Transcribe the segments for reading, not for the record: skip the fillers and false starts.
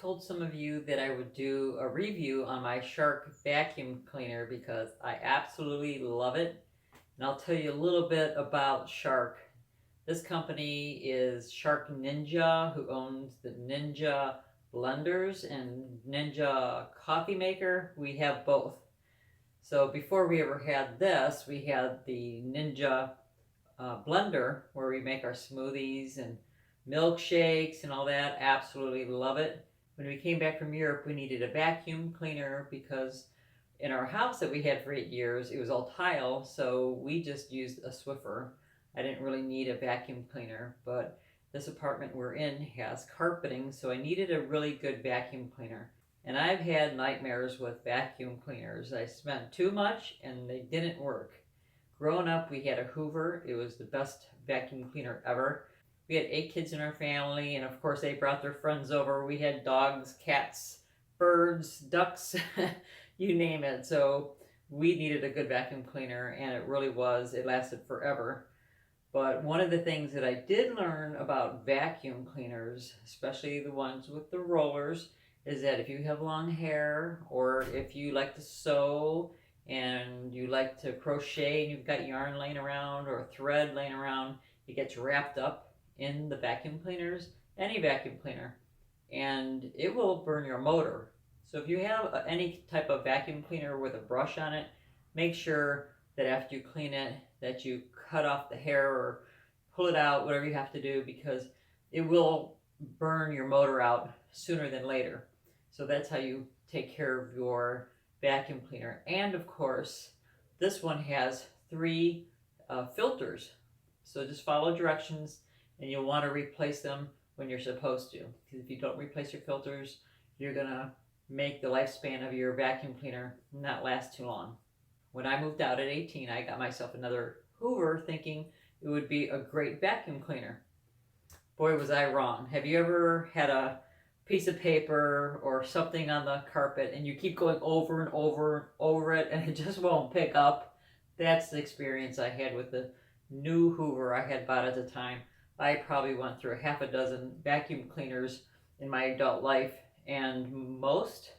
told some of you that I would do a review on my Shark vacuum cleaner because I absolutely love it. And I'll tell you a little bit about Shark. This company is Shark Ninja, who owns the Ninja blenders and Ninja coffee maker. We have both. So before we ever had this, we had the Ninja blender where we make our smoothies and milkshakes and all that. Absolutely love it. When we came back from Europe, we needed a vacuum cleaner because in our house that we had for 8 years, it was all tile, so we just used a Swiffer. I didn't really need a vacuum cleaner, but this apartment we're in has carpeting, so I needed a really good vacuum cleaner. And I've had nightmares with vacuum cleaners. I spent too much and they didn't work. Growing up, we had a Hoover. It was the best vacuum cleaner ever. We had 8 kids in our family, and of course they brought their friends over. We had dogs, cats, birds, ducks, you name it. So we needed a good vacuum cleaner, and it really was. It lasted forever. But one of the things that I did learn about vacuum cleaners, especially the ones with the rollers, is that if you have long hair or if you like to sew and you like to crochet and you've got yarn laying around or thread laying around, it gets wrapped up in the vacuum cleaners, any vacuum cleaner, and it will burn your motor. So if you have any type of vacuum cleaner with a brush on it, make sure that after you clean it that you cut off the hair or pull it out, whatever you have to do, because it will burn your motor out sooner than later. So that's how you take care of your vacuum cleaner. And of course, this one has 3 filters. So just follow directions, and you'll want to replace them when you're supposed to. Because if you don't replace your filters, you're going to make the lifespan of your vacuum cleaner not last too long. When I moved out at 18, I got myself another Hoover thinking it would be a great vacuum cleaner. Boy, was I wrong. Have you ever had a piece of paper or something on the carpet and you keep going over and over it and it just won't pick up? That's the experience I had with the new Hoover I had bought at the time. I probably went through a half a dozen vacuum cleaners in my adult life, and most,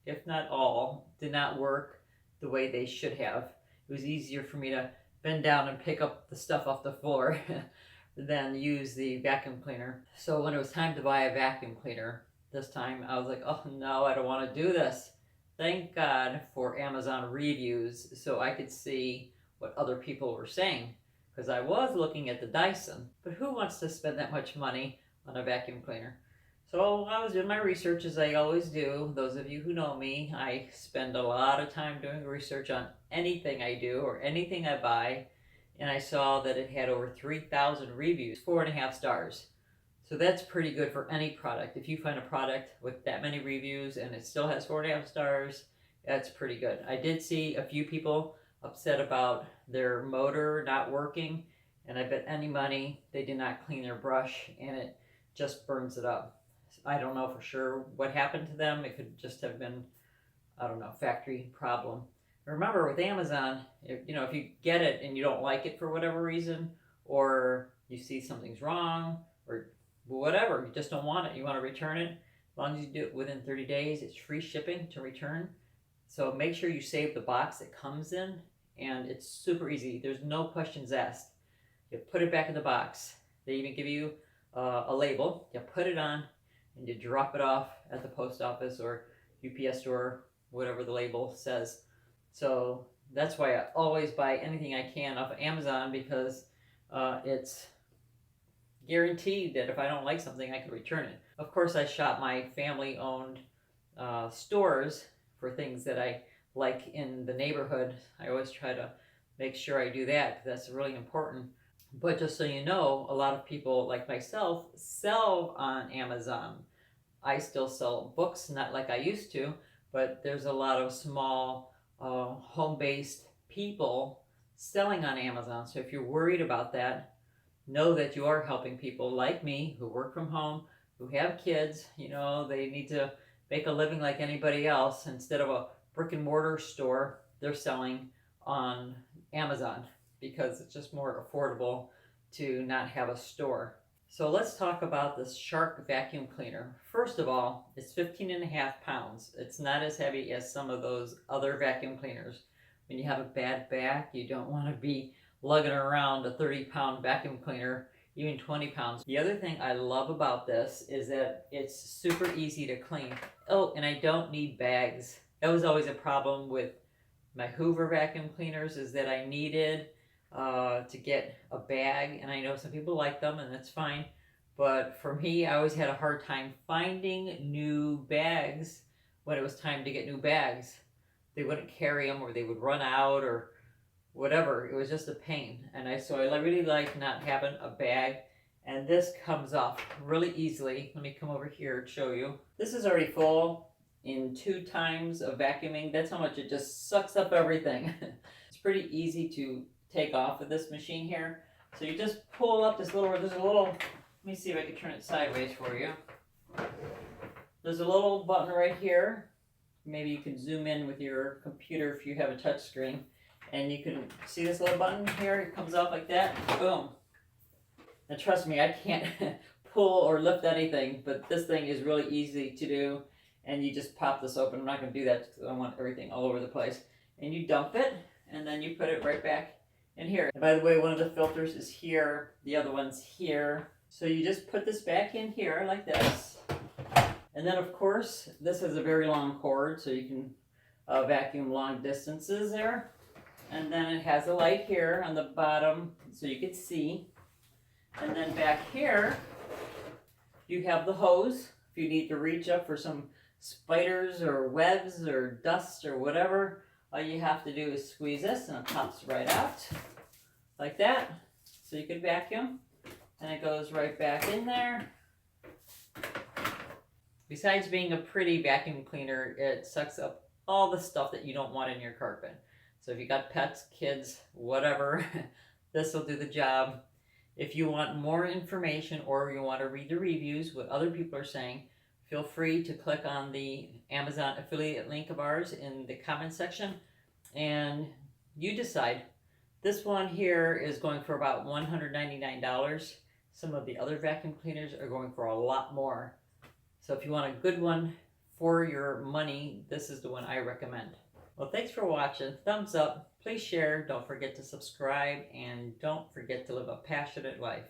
if not all, did not work the way they should have. It was easier for me to bend down and pick up the stuff off the floor than use the vacuum cleaner. So when it was time to buy a vacuum cleaner this time, I was like, oh no, I don't want to do this. Thank God for Amazon reviews so I could see what other people were saying, because I was looking at the Dyson, but who wants to spend that much money on a vacuum cleaner? So I was doing my research, as I always do. Those of you who know me, I spend a lot of time doing research on anything I do or anything I buy, and I saw that it had over 3,000 reviews, 4.5 stars. So that's pretty good for any product. If you find a product with that many reviews and it still has 4.5 stars, that's pretty good. I did see a few people upset about their motor not working, and I bet any money they did not clean their brush and it just burns it up. I don't know for sure what happened to them. It could just have been, I don't know, factory problem. Remember, with Amazon, if you get it and you don't like it for whatever reason, or you see something's wrong, or whatever, you just don't want it, you want to return it, as long as you do it within 30 days, it's free shipping to return. So make sure you save the box it comes in, and it's super easy. There's no questions asked. You put it back in the box. They even give you a label. You put it on, and you drop it off at the post office or UPS store, whatever the label says. So that's why I always buy anything I can off of Amazon, because it's guaranteed that if I don't like something, I can return it. Of course, I shop my family-owned stores for things that I like in the neighborhood. I always try to make sure I do that, because that's really important. But just so you know, a lot of people like myself sell on Amazon. I still sell books, not like I used to, but there's a lot of small home-based people selling on Amazon. So if you're worried about that, know that you are helping people like me who work from home, who have kids. They need to make a living like anybody else. Instead of a brick and mortar store, they're selling on Amazon, because it's just more affordable to not have a store. So let's talk about this Shark vacuum cleaner. First of all, it's 15.5 pounds. It's not as heavy as some of those other vacuum cleaners. When you have a bad back, you don't want to be lugging around a 30-pound vacuum cleaner, even 20 pounds. The other thing I love about this is that it's super easy to clean. Oh, and I don't need bags. That was always a problem with my Hoover vacuum cleaners, is that I needed to get a bag, and I know some people like them, and that's fine. But for me, I always had a hard time finding new bags when it was time to get new bags. They wouldn't carry them, or they would run out, or whatever. It was just a pain, and so I really like not having a bag. And this comes off really easily. Let me come over here and show you. This is already full in 2 times of vacuuming. That's how much it just sucks up everything. It's pretty easy to take off of this machine here. So you just pull up this little, let me see if I can turn it sideways for you. There's a little button right here. Maybe you can zoom in with your computer if you have a touch screen. And you can see this little button here. It comes out like that. Boom. And trust me, I can't pull or lift anything, but this thing is really easy to do. And you just pop this open. I'm not going to do that because I want everything all over the place. And you dump it, and then you put it right back in here. And by the way, one of the filters is here, the other one's here. So you just put this back in here like this. And then of course, this has a very long cord, so you can vacuum long distances there. And then it has a light here on the bottom so you can see. And then back here, you have the hose. If you need to reach up for some spiders or webs or dust or whatever, all you have to do is squeeze this and it pops right out like that. So you can vacuum, and it goes right back in there. Besides being a pretty vacuum cleaner, it sucks up all the stuff that you don't want in your carpet. So if you got pets, kids, whatever, this will do the job. If you want more information or you want to read the reviews, what other people are saying, feel free to click on the Amazon affiliate link of ours in the comment section, and you decide. This one here is going for about $199. Some of the other vacuum cleaners are going for a lot more. So if you want a good one for your money, this is the one I recommend. Well, thanks for watching. Thumbs up. Please share. Don't forget to subscribe. And don't forget to live a passionate life.